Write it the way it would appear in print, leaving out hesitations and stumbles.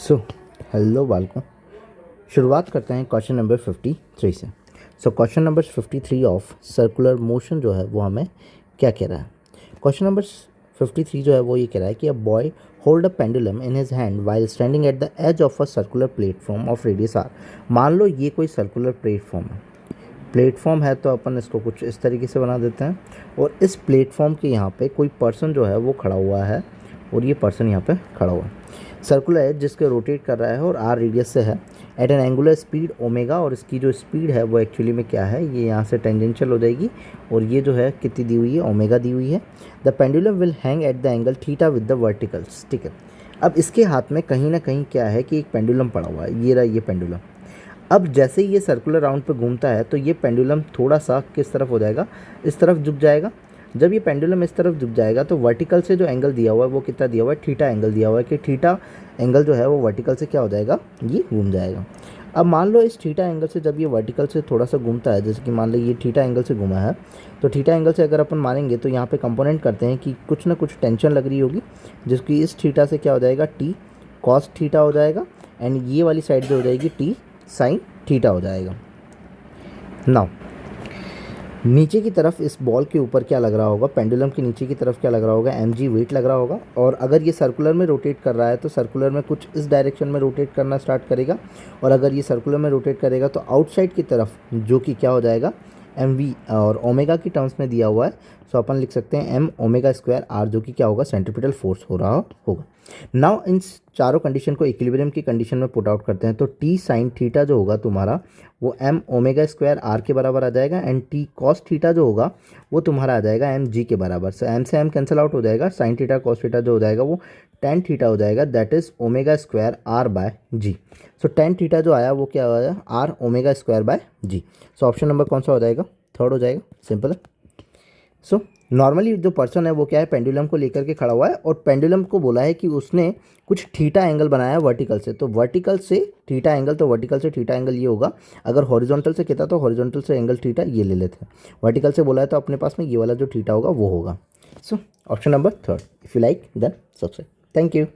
So hello बालकों, शुरुआत करते हैं क्वेश्चन नंबर 53 से। Question number 53 of circular motion जो है वो हमें क्या कह रहा है। क्वेश्चन नंबर 53 जो है वो ये कह रहा है कि a boy hold a pendulum in his hand while standing at the edge of a circular platform of radius r. मान लो ये कोई सर्कुलर प्लेटफॉर्म है तो अपन इसको कुछ इस तरीके से बना देते हैं और इस प्लेटफॉर्म के यहाँ पे कोई पर्सन जो है वो खड़ा हुआ है और ये पर्सन यहाँ पे खड़ा हुआ है। सर्कुलर है जिसके रोटेट कर रहा है और आर रेडियस से है at an angular speed omega, और इसकी जो स्पीड है वो एक्चुअली में क्या है, ये यहाँ से टेंजेंशियल हो जाएगी और ये जो है कितनी दी हुई है, ओमेगा दी हुई है। The pendulum will hang at the angle theta with the verticals. ठीक है, अब इसके हाथ में कहीं ना कहीं क्या है कि एक पेंडुलम पड़ा हुआ है, ये रहा ये पेंडुलम। अब जैसे ही ये सर्कुलर राउंड पे घूमता है तो ये पेंडुलम थोड़ा सा किस तरफ हो जाएगा, इस तरफ झुक जाएगा। जब ये पेंडुलम इस तरफ झुक जाएगा तो वर्टिकल से जो एंगल दिया हुआ है वो कितना दिया हुआ है, थीटा एंगल दिया हुआ है कि थीटा एंगल जो है वो वर्टिकल से क्या हो जाएगा, ये घूम जाएगा। अब मान लो इस थीटा एंगल से जब ये वर्टिकल से थोड़ा सा घूमता है, जैसे कि मान लो ये थीटा एंगल से घूमा है, तो थीटा एंगल से अगर अपन मानेंगे तो यहाँ पे कंपोनेंट करते हैं कि कुछ ना कुछ टेंशन लग रही होगी, जिसकी इस थीटा से क्या हो जाएगा, टी कॉस थीटा हो जाएगा, एंड ये वाली साइड जो हो जाएगी टी साइन थीटा हो जाएगा। नाउ नीचे की तरफ इस बॉल के ऊपर क्या लग रहा होगा, पेंडुलम के नीचे की तरफ क्या लग रहा होगा, mg वेट लग रहा होगा। और अगर ये सर्कुलर में रोटेट कर रहा है तो सर्कुलर में कुछ इस डायरेक्शन में रोटेट करना स्टार्ट करेगा, और अगर ये सर्कुलर में रोटेट करेगा तो आउटसाइड की तरफ जो कि क्या हो जाएगा, mv, और ओमेगा की टर्म्स में दिया हुआ है, सो अपन लिख सकते हैं m ओमेगा स्क्वायर r, जो कि क्या होगा, सेंट्रीपिटल फोर्स हो रहा होगा। नाउ इन चारों कंडीशन को इक्विलिब्रियम की कंडीशन में पुट आउट करते हैं तो टी साइन थीटा जो होगा तुम्हारा वो m ओमेगा स्क्वायर r के बराबर आ जाएगा, एंड टी कॉस थीटा जो होगा वो तुम्हारा आ जाएगा m g के बराबर। सो m से m कैंसिल आउट हो जाएगा, साइन थीटा कॉस थीटा जो हो जाएगा वो टेन थीटा हो जाएगा, that is omega square r by g. So tan theta जो आया वो क्या हो जाएगा, r omega square by g. So option number कौन सा हो जाएगा, थर्ड हो जाएगा, सिंपल है। सो नॉर्मली जो पर्सन है वो क्या है, पेंडुलम को लेकर के खड़ा हुआ है और पेंडुलम को बोला है कि उसने कुछ थीटा एंगल बनाया है वर्टिकल से, तो वर्टिकल से थीटा एंगल, तो वर्टिकल से थीटा एंगल ये होगा। अगर हॉरिजॉन्टल से कहता तो हॉरिजॉन्टल से एंगल थीटा ये ले लेते हैं, वर्टिकल से बोला है तो अपने पास में ये वाला जो थीटा होगा वो होगा। So option number third, if you like then subscribe. Thank you.